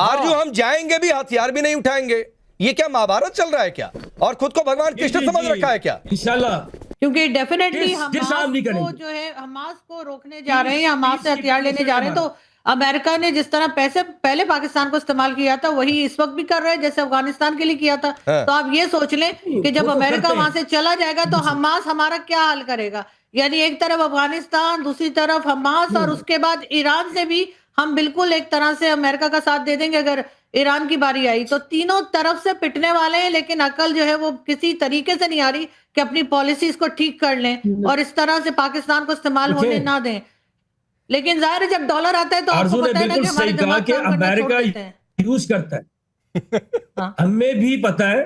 आरजू हम जाएंगे भी, हथियार भी नहीं उठाएंगे। ये क्या महाभारत चल रहा है क्या? और खुद को भगवान कृष्ण समझ रखा है क्या? इंशाल्लाह, क्योंकि डेफिनेटली किस आम नहीं हमास को करेंगे। जो है हमास को रोकने जा रहे हैं या हमास से हथियार लेने जा रहे हैं, तो अमेरिका ने जिस तरह पैसे पहले पाकिस्तान को इस्तेमाल किया था वही इस वक्त भी कर रहे हैं, जैसे अफगानिस्तान के लिए किया था। तो आप ये सोच लें कि जब अमेरिका वहां से चला जाएगा तो हमास हमारा क्या हाल करेगा। यानी एक तरफ अफगानिस्तान, दूसरी तरफ हमास, और उसके बाद ईरान से भी हम बिल्कुल एक तरह से अमेरिका का साथ दे देंगे अगर ईरान की बारी आई। तो तीनों तरफ से पिटने वाले हैं, लेकिन अकल जो है वो किसी तरीके से नहीं आ रही कि अपनी पॉलिसीज को ठीक कर लें और इस तरह से पाकिस्तान को इस्तेमाल होने ना दें। लेकिन जाहिर है जब डॉलर आता है तो आपको पता है ना कि हमारे दिमाग काम करना छोड़ देते हैं। यूज करता है। हमें भी पता है,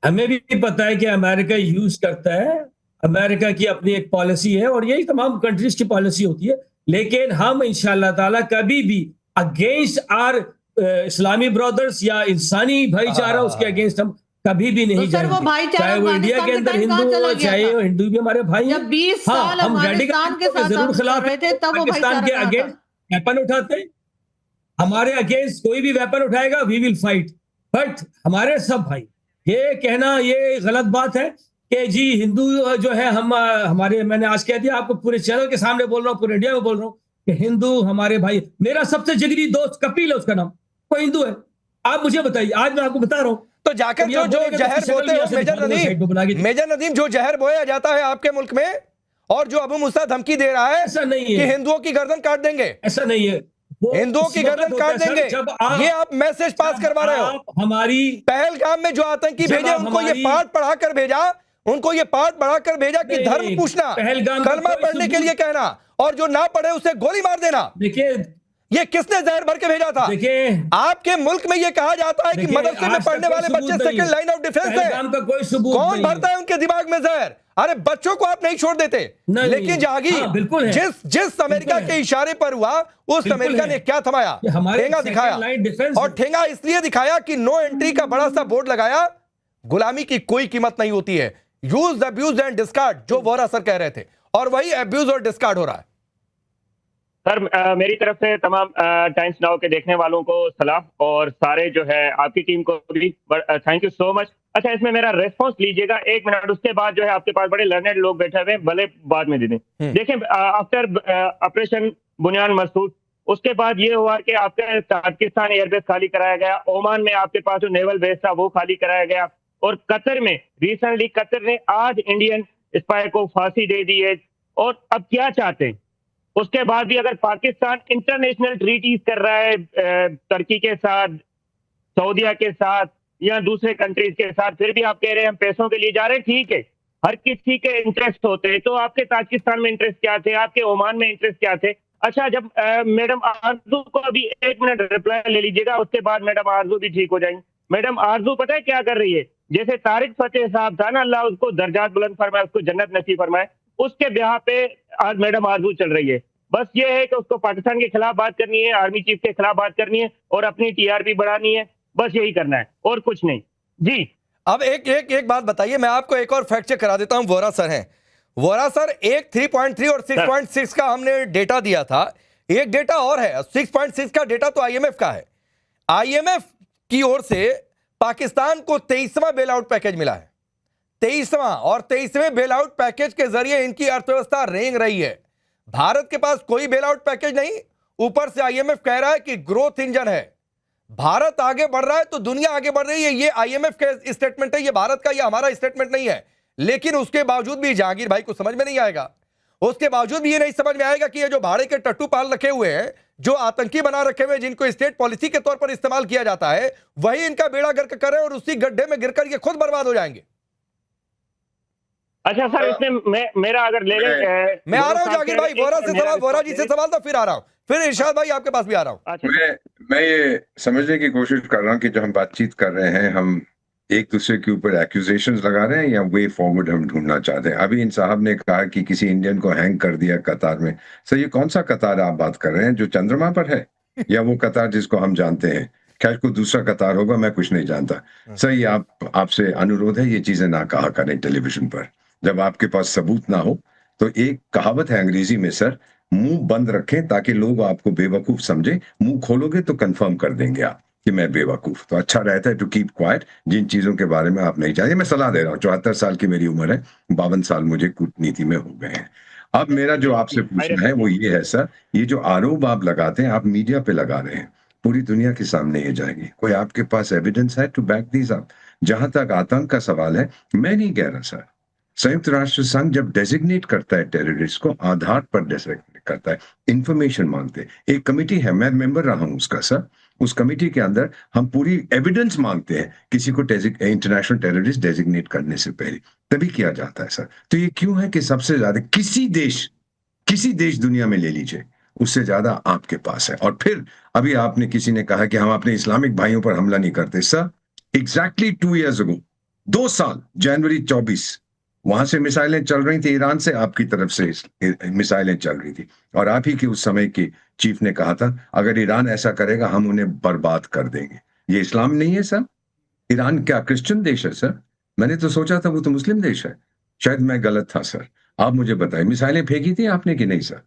हमें भी पता है कि अमेरिका यूज करता है। अमेरिका की अपनी एक पॉलिसी है और यही तमाम कंट्रीज की पॉलिसी होती है। लेकिन हम इंशाअल्लाह ताला कभी भी अगेंस्ट आर इस्लामी ब्रदर्स या इंसानी भाईचारा, उसके अगेंस्ट हम कभी भी नहीं जाएंगे। वो भाईचारा चाहे वो इंडिया के अंदर हिंदू हो, चाहे वो हिंदू भी हमारे भाई हैं। जब 20 साल अफगानिस्तान के साथ जरूर खिलाफ रहे थे तब वो पाकिस्तान के अगेंस्ट वेपन उठाते हैं। हमारे अगेंस्ट कोई भी वेपन उठाएगा वी विल फाइट। बट हमारे सब भाई, ये कहना ये गलत बात है कि जी हिंदू जो है हम हमारे, मैंने आज कह दिया आपको, पूरे चैनल के सामने बोल रहा हूँ, पूरे इंडिया में बोल रहा हूँ कि हिंदू हमारे भाई। मेरा सबसे जिगरी दोस्त कपिल है, उसका नाम, वो हिंदू है। आप मुझे बताइए, आज मैं आपको बता रहा हूँ। तो जाकर जो जहर बोते हो मेजर नदीम, जो जहर बोया जाता है आपके मुल्क में, और जो अबू मूसा धमकी दे रहा है ऐसा नहीं है कि हिंदुओं की गर्दन काट देंगे, ऐसा नहीं है, हिंदुओं की गर्दन काट देंगे, ये आप मैसेज पास करवा रहे हो। हमारी पहलगाम में जो आतंकी भेजे उनको ये पाठ पढ़ाकर भेजा, उनको ये पाठ पढ़ाकर भेजा कि धर्म पूछना, कलमा पढ़ने के लिए कहना, और जो ना पढ़े उसे गोली मार देना। देखिए ये किसने जहर भर के भेजा था? आपके मुल्क में ये कहा जाता है कि मदरसे में पढ़ने वाले बच्चे सेकंड लाइन ऑफ डिफेंस है। कौन भरता है उनके दिमाग में जहर? अरे बच्चों को आप नहीं छोड़ देते। लेकिन जहांगीर, जिस अमेरिका के इशारे पर हुआ, उस अमेरिका ने क्या थमाया? ठेंगा दिखाया, और ठेंगा इसलिए दिखाया कि नो एंट्री का बड़ा सा बोर्ड लगाया। गुलामी की कोई कीमत नहीं होती है। यूज, अब्यूज एंड डिस्कार्ड, जो वोरा सर कह रहे थे, और वही अब्यूज और डिस्कार्ड हो रहा है। सर मेरी तरफ से तमाम टाइम्स नाउ के देखने वालों को सलाम, और सारे जो है आपकी टीम को भी थैंक यू सो मच। अच्छा, इसमें मेरा रेस्पॉन्स लीजिएगा 1 मिनट, उसके बाद जो है आपके पास बड़े लर्नेड लोग बैठे हुए, भले बाद में दे दें। देखें, आफ्टर ऑपरेशन बुनियान मसूद, उसके बाद ये हुआ कि आपका ताजिकिस्तान एयरबेस खाली कराया गया, ओमान में आपके पास जो नेवल बेस था वो खाली कराया गया, और कतर में रिसेंटली कतर ने आज इंडियन स्पाई को फांसी दे दी है। और अब क्या चाहते हैं? उसके बाद भी अगर पाकिस्तान इंटरनेशनल ट्रीटीज कर रहा है तुर्की के साथ, सऊदीया के साथ या दूसरे कंट्रीज के साथ, फिर भी आप कह रहे हैं हम पैसों के लिए जा रहे हैं। ठीक है, हर किसी के इंटरेस्ट होते हैं। तो आपके ताजिकिस्तान में इंटरेस्ट क्या थे? आपके ओमान में इंटरेस्ट क्या थे? अच्छा, जब मैडम आरजू को अभी 1 मिनट रिप्लाई ले लीजिएगा, उसके बाद मैडम आरजू भी ठीक हो जाएंगी। मैडम आरजू पता है क्या कर रही है? जैसे तारिक फतेह साहब था ना, अल्लाह उसको दर्जात बुलंद फरमाए, उसको जन्नत नसीब फरमाए, उसके ब्याह पे आज मैडम आरजू चल रही है। बस ये है कि उसको पाकिस्तान के खिलाफ बात करनी है, आर्मी चीफ के खिलाफ बात करनी है, और अपनी टीआरपी बढ़ानी है। बस यही करना है और कुछ नहीं जी। अब एक बात बताइए, मैं आपको एक और फैक्ट चेक करा देता हूं। वोरा सर हैं, वोरा सर, एक 3.3 और 6.6 का हमने डेटा दिया था, एक डेटा और है 6.6 का डेटा तो आईएमएफ का है। आईएमएफ की ओर से पाकिस्तान को 23वां बेल आउट पैकेज मिला है, 23वां, और 23वें बेल आउट पैकेज के जरिए इनकी अर्थव्यवस्था रेंग रही है। भारत के पास कोई बेल आउट पैकेज नहीं, ऊपर से आईएमएफ कह रहा है कि ग्रोथ इंजन है। भारत आगे बढ़ रहा है तो दुनिया आगे बढ़ रही है। ये आईएमएफ का स्टेटमेंट है, ये भारत का, ये हमारा स्टेटमेंट नहीं है। लेकिन उसके बावजूद भी जहांगीर भाई को समझ में नहीं आएगा, उसके बावजूद भी ये नहीं समझ में आएगा कि ये जो भाड़े के टट्टू पाल रखे हुए हैं, जो आतंकी बना रखे हुए हैं, जिनको स्टेट पॉलिसी के तौर पर इस्तेमाल किया जाता है, वही इनका बेड़ा गर्क करे और उसी गड्ढे में गिरकर ये खुद बर्बाद हो जाएंगे। अच्छा सर, इसमें मेरा अगर ले लें, मैं आ रहा हूं जहांगीर भाई, वोरा से सवाल, वोरा जी से सवाल, तो फिर आ रहा हूं, फिर इरशाद भाई आपके पास भी आ रहा हूं। अच्छा। मैं ये समझने की कोशिश कर रहा हूं कि जो हम बातचीत कर रहे हैं, हम एक दूसरे के ऊपर एक्यूजेशंस लगा रहे हैं या वे फॉरवर्ड हम ढूंढना चाहते हैं। अभी इन साहब ने कहा कि किसी इंडियन को हैंग कर दिया कतार में। सर, ये कौन सा कतार आप बात कर रहे हैं, जो चंद्रमा पर है, या वो कतार जिसको हम जानते हैं? खैर, कोई दूसरा कतार होगा, मैं कुछ नहीं जानता। सर, ये आपसे अनुरोध है, ये चीजें ना कहा करें टेलीविजन पर जब आपके पास सबूत ना हो। तो एक कहावत है अंग्रेजी में सर, मुंह बंद रखें ताकि लोग आपको बेवकूफ समझे। मुंह खोलोगे तो कंफर्म कर देंगे आप कि मैं बेवकूफ। तो अच्छा रहता है टू कीप क्वाइट जिन चीजों के बारे में आप नहीं जानते। मैं सलाह दे रहा हूँ, 74 साल की मेरी उम्र है, 52 साल मुझे कूटनीति में हो गए हैं। अब मेरा जो आपसे पूछना है वो ये है सर, ये जो आरोप आप लगाते हैं, आप मीडिया पे लगा रहे हैं, पूरी दुनिया के सामने ये जाएगी। कोई आपके पास एविडेंस है टू बैक दीज अप? जहां तक आतंक का सवाल है, मैं नहीं कह रहा सर, संयुक्त राष्ट्र संघ जब डेजिग्नेट करता है टेररिस्ट को, आधार पर डेजिग्नेट करता है, इंफॉर्मेशन मांगते हैं। एक कमेटी है, मैं मेंबर रहा हूं उसका सर, उस कमेटी के अंदर हम पूरी एविडेंस मांगते हैं किसी को इंटरनेशनल टेररिस्ट डेजिग्नेट करने से पहले, तभी किया जाता है सर। तो ये क्यों है कि सबसे ज्यादा किसी देश दुनिया में ले लीजिए, उससे ज्यादा आपके पास है। और फिर अभी आपने, किसी ने कहा कि हम अपने इस्लामिक भाइयों पर हमला नहीं करते। सर, एग्जैक्टली 2 years ago, 2 साल, जनवरी 24, वहां से मिसाइलें चल रही थी, ईरान से आपकी तरफ से मिसाइलें चल रही थी, और आप ही के उस समय के चीफ ने कहा था अगर ईरान ऐसा करेगा हम उन्हें बर्बाद कर देंगे। ये इस्लाम नहीं है सर? ईरान क्या क्रिश्चियन देश है सर? मैंने तो सोचा था वो तो मुस्लिम देश है। शायद मैं गलत था सर, आप मुझे बताएं। मिसाइलें फेंकी थी आपने कि नहीं सर?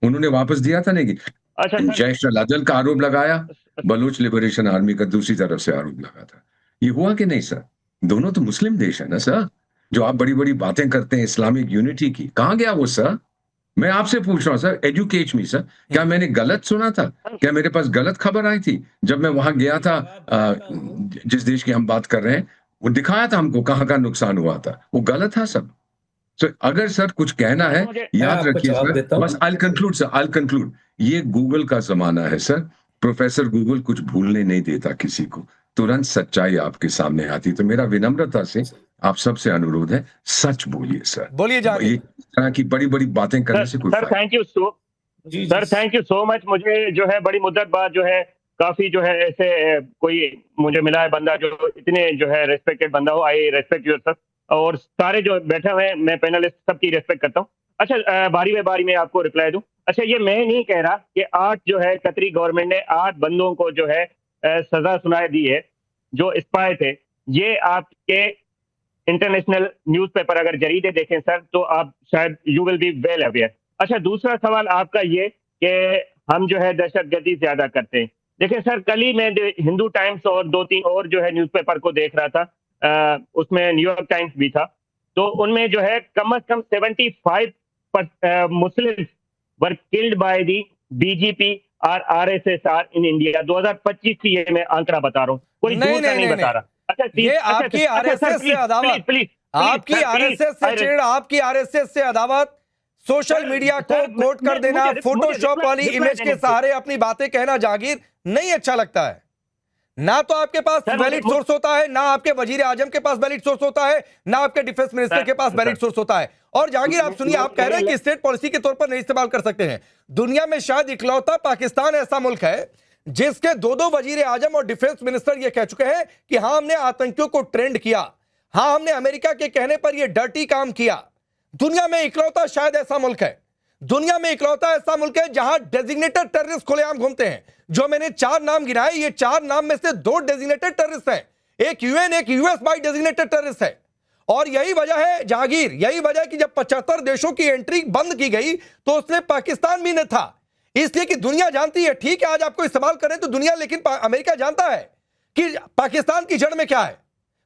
उन्होंने वापस दिया था नहीं? अच्छा, जैश अल-अदल का आरोप लगाया, बलूच लिबरेशन आर्मी का दूसरी तरफ से आरोप लगा था। ये हुआ कि नहीं सर? दोनों तो मुस्लिम देश है ना सर। जो आप बड़ी बड़ी बातें करते हैं इस्लामिक यूनिटी की, कहां गया वो सर? मैं आपसे पूछ रहा हूं सर, एजुकेट मी सर, क्या मैंने गलत सुना था? क्या मेरे पास गलत खबर आई थी? जब मैं वहां गया था, जिस देश की हम बात कर रहे हैं, वो दिखाया था हमको कहां का नुकसान हुआ था, वो गलत था सब। तो अगर सर कुछ कहना है, याद रखिए सर, बस I conclude sir, I conclude, ये गूगल का जमाना है सर। प्रोफेसर गूगल कुछ भूलने नहीं देता किसी को, तुरंत सच्चाई आपके सामने आती। तो मेरा विनम्रता से आप सबसे अनुरोध है, सच बोलिए सर। बोलिए जाके। ये तरह की बड़ी बड़ी बातें करने से कुछ sir thank you so much. मुझे जो है बड़ी मुद्दत बाद जो है काफी जो है ऐसे कोई मुझे मिला है बंदा जो इतने जो है रेस्पेक्टेड बंदा हो। आई रेस्पेक्ट योर सर, और सारे जो बैठे हुए हैं मैं पैनलिस्ट सबकी रेस्पेक्ट करता हूँ। अच्छा, बारी में बारी में आपको रिप्लाई दूं। अच्छा, ये मैं नहीं कह रहा कि 8 जो है कतरी गवर्नमेंट ने 8 बंदों को जो है सजा सुनाई दी है जो स्पाई थे। ये आपके इंटरनेशनल न्यूज़पेपर अगर जरीदे देखें सर तो आप शायद you will be well aware. अच्छा, दूसरा सवाल आपका ये कि हम जो है दहशतगर्दी ज्यादा करते हैं। देखिए सर, कल ही मैं हिंदू टाइम्स और 2-3 और जो है न्यूज़पेपर को देख रहा था, उसमें न्यूयॉर्क टाइम्स भी था, तो उनमें जो है कम से कम 75 Muslim were killed by the BJP और आरएसएस इन इंडिया। 2025 की ये मैं आंकड़ा बता रहा हूँ, कोई दूर का नहीं बता रहा। अच्छा, ये आपकी आरएसएस से अदावत, आपकी आरएसएस से चिड़, आपकी आरएसएस से अदावत, सोशल मीडिया को कोट कर देना, फोटोशॉप वाली इमेज के सहारे अपनी बातें कहना जहांगीर नहीं अच्छा लगता है। ना तो आपके पास वैलिड सोर्स होता है, ना आपके वजीर आजम के पास वैलिड सोर्स होता है, ना आपके डिफेंस मिनिस्टर के पास वैलिड सोर्स होता है। और जहांगीर आप सुनिए, आप कह रहे हैं कि स्टेट पॉलिसी के तौर पर नहीं इस्तेमाल कर सकते हैं। दुनिया में शायद इकलौता पाकिस्तान ऐसा मुल्क है जिसके 2-2 वजीर आजम और डिफेंस मिनिस्टर ये कह चुके हैं कि हाँ हमने आतंकियों को ट्रेंड किया, हाँ हमने अमेरिका के कहने पर ये डर्टी काम किया। दुनिया में इकलौता शायद ऐसा मुल्क है, दुनिया में इकलौता ऐसा मुल्क है जहां डेजिग्नेटेड टेररिस्ट खुलेआम घूमते हैं। जो मैंने 4 नाम गिनाए, ये 4 नाम में से 2 डेजिग्नेटेड टेररिस्ट हैं, एक यूएन, एक यूएस बाई डेजिग्नेटेड टेररिस्ट है। और यही वजह है जहांगीर, यही वजह है कि जब 75 देशों की एंट्री बंद की गई तो उसमें पाकिस्तान भी न था, इसलिए कि दुनिया जानती है। ठीक है, आज आपको इस्तेमाल करें तो दुनिया, लेकिन अमेरिका जानता है कि पाकिस्तान की जड़ में क्या है,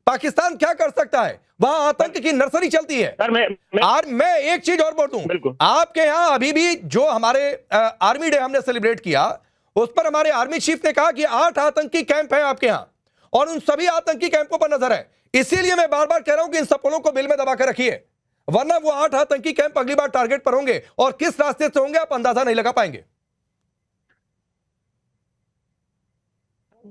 पाकिस्तान क्या कर सकता है, वहां आतंक की नर्सरी चलती है। और मैं एक चीज और बोल दूं, आपके यहां अभी भी जो हमारे आर्मी डे हमने सेलिब्रेट किया, उस पर हमारे आर्मी चीफ ने कहा कि 8 आतंकी कैंप हैं आपके यहां और उन सभी आतंकी कैंपों पर नजर है। इसीलिए मैं बार बार कह रहा हूं कि इन सपनों को बिल में दबा कर रखिए, वरना वो 8 आतंकी कैंप अगली बार टारगेट पर होंगे और किस रास्ते से होंगे आप अंदाजा नहीं लगा पाएंगे।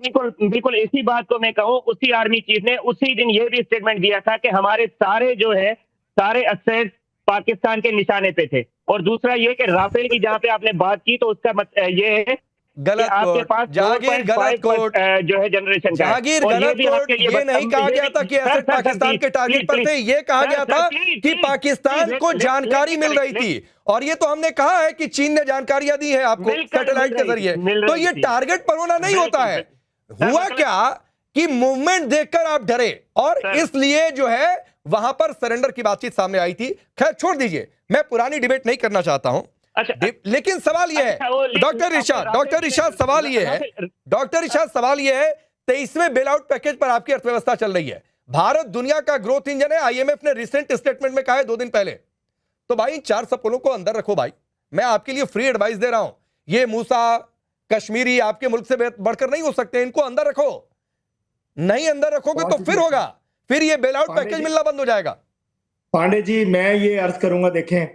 बिल्कुल इसी बात को मैं कहूं, उसी आर्मी चीफ ने उसी दिन ये भी स्टेटमेंट दिया था कि हमारे सारे जो है सारे असेट पाकिस्तान के निशाने पे थे। और दूसरा ये कि राफेल की जहां पे आपने बात की तो उसका ये है गलत आपके पास जहांगीर गलत कोट जो है जनरेशन जहांगीर गलत कोट। ये नहीं कहा गया था कि एसेट पाकिस्तान के टारगेट पर थे, ये कहा गया था कि पाकिस्तान को जानकारी मिल रही थी। और ये तो हमने कहा है कि चीन ने जानकारियां दी है आपको सैटेलाइट के जरिए, तो ये टारगेट पर होना नहीं होता है। हुआ क्या कि मूवमेंट देखकर आप डरे और इसलिए जो है वहां पर सरेंडर की बातचीत सामने आई थी। खैर छोड़ दीजिए, मैं पुरानी डिबेट नहीं करना चाहता हूं। अच्छा लेकिन सवाल ये है डॉक्टर रिशाद सवाल ये है 23वें बेल आउट पैकेज पर आपकी अर्थव्यवस्था चल रही है। भारत दुनिया का ग्रोथ इंजन है, आईएमएफ ने रिसेंट स्टेटमेंट में कहा है 2 दिन पहले। तो भाई इन 4 सपोलों को अंदर रखो भाई, मैं आपके लिए फ्री एडवाइस दे रहा हूं। ये मूसा कश्मीरी आपके मुल्क से बढ़कर नहीं हो सकते, इनको अंदर रखो। नहीं अंदर रखोगे तो फिर होगा, फिर ये बेल आउट पैकेज मिलना बंद हो जाएगा। पांडे जी, मैं ये अर्ज करूंगा, देखें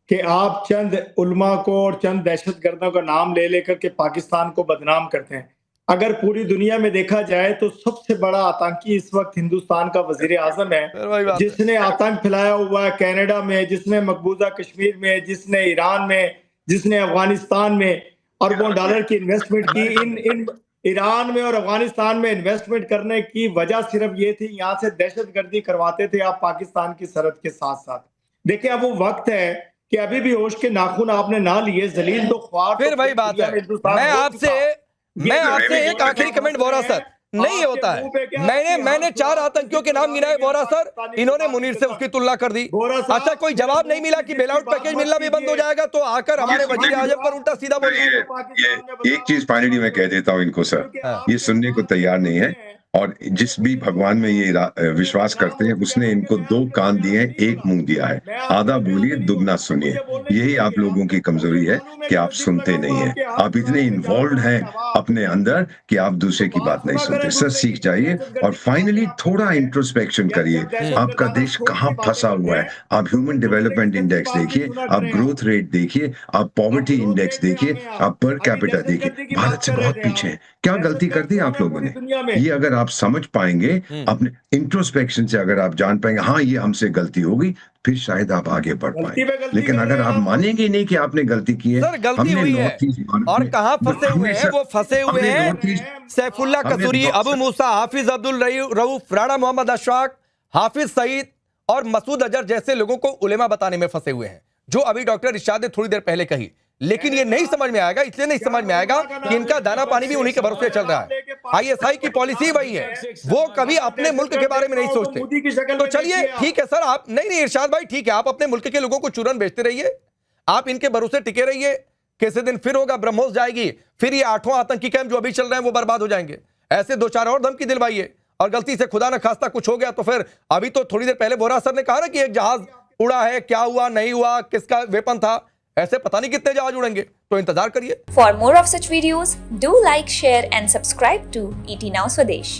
कि आप चंद उलमा को और चंद दहशतगर्दों का नाम ले लेकर के पाकिस्तान को बदनाम करते हैं। अगर पूरी दुनिया में देखा जाए तो सबसे बड़ा आतंकी इस वक्त हिंदुस्तान का वजीर आजम है, जिसने आतंक फैलाया हुआ है कनाडा में, जिसने मकबूजा कश्मीर में, जिसने ईरान में, जिसने अफगानिस्तान में अरबों डॉलर की इन्वेस्टमेंट की। इन ईरान में और अफगानिस्तान में इन्वेस्टमेंट करने की वजह सिर्फ ये थी, यहाँ से दहशतगर्दी करवाते थे आप पाकिस्तान की सरहद के साथ साथ। देखिए अब वो वक्त है कि अभी भी होश के नाखून आपने ना लिए, जलील तो ख्वार। फिर वही बात है, मैं आपसे एक आखिरी कमेंट बोरा सर, नहीं होता है। मैंने 4 आतंकियों के नाम गिनाए बोरा सर, इन्होंने मुनीर से उसकी तुलना कर दी। अच्छा कोई जवाब नहीं मिला कि बेल आउट पैकेज मिलना भी बंद हो जाएगा, तो आकर हमारे वजीर आजम पर उल्टा सीधा बोल। ये एक चीज फाइनली मैं कह देता हूं इनको सर, ये सुनने को तैयार नहीं है, और जिस भी भगवान में ये विश्वास करते हैं उसने इनको 2 कान दिए हैं, 1 मुंह दिया है। आधा बोलिए दुगना सुनिए, यही आप लोगों की कमजोरी है कि आप सुनते नहीं हैं। आप इतने इन्वॉल्व हैं अपने अंदर कि आप दूसरे की बात नहीं सुनते। सर सीख जाइए और फाइनली थोड़ा इंट्रोस्पेक्शन करिए, आपका देश कहाँ फंसा हुआ है। आप ह्यूमन डेवलपमेंट इंडेक्स देखिए, आप ग्रोथ रेट देखिए, आप पॉवर्टी इंडेक्स देखिए, आप पर कैपिटा देखिए, भारत से बहुत पीछे हैं। क्या गलती कर दी आप लोगों ने? ये अगर आप समझ पाएंगे, अपने इंट्रोस्पेक्शन से अगर आप जान पाएंगे हाँ ये हमसे गलती होगी, फिर शायद आप आगे बढ़ पाएंगे। लेकिन अगर आप मानेंगे नहीं कि आपने गलती की है, सर गलती हुई है, और कहां फंसे हुए हैं वो फंसे हुए हैं सैफुल्लाह कसूरी, अबू मूसा, हाफिज अब्दुल रऊफ, राणा मोहम्मद अशफाक, हाफिज सईद और मसूद अजहर जैसे लोगों को उलेमा बताने में फंसे हुए हैं, जो अभी डॉक्टर इरशाद ने थोड़ी देर पहले कही। लेकिन ये नहीं समझ में आएगा, इसलिए नहीं समझ में आएगा कि इनका दाना पानी भी उन्हीं के भरोसे चल रहा है। आईएसआई की पॉलिसी वही है, वो कभी अपने मुल्क के बारे में नहीं सोचते। तो चलिए ठीक है सर, आप नहीं इरशाद भाई ठीक है, आप अपने मुल्क के लोगों को चूरन बेचते रहिए, आप इनके भरोसे टिके रहिए। किसी दिन फिर होगा, ब्रह्मोस जाएगी, फिर ये 8वां आतंकी कैंप जो अभी चल रहे हैं वो बर्बाद हो जाएंगे। ऐसे 2-4 और धमकी दिलवाइए, और गलती से खुदा न खास्ता कुछ हो गया तो फिर, अभी तो थोड़ी देर पहले बोरा सर ने कहा ना कि एक जहाज उड़ा है, क्या हुआ नहीं हुआ, किसका वेपन था, ऐसे पता नहीं कितने जहाज उड़ेंगे, तो इंतजार करिए। For more of such videos, do like, share and subscribe to ET Now Swadesh.